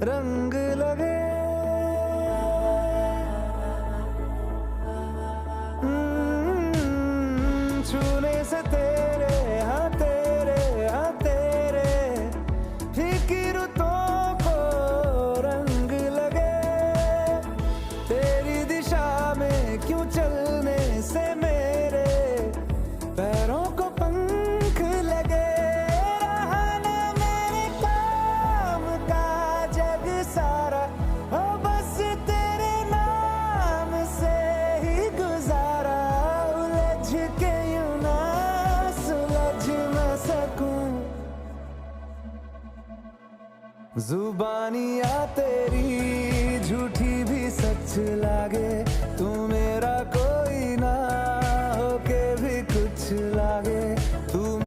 रंग लगे। छूने से तेरे हाँ तेरे फीकी रुतों को रंग लगे। तेरी दिशा में क्यों चलने से मेरे पैरों को पंख लगे। रहा ना मेरे काम का जग सारा, ओ बस तेरे नाम से ही गुजारा। उलझ के यूं ना सुलझ न सकूं, जुबानियाँ तेरी झूठी भी सच लागे। तू मेरा कोई ना होके भी कुछ लागे। तू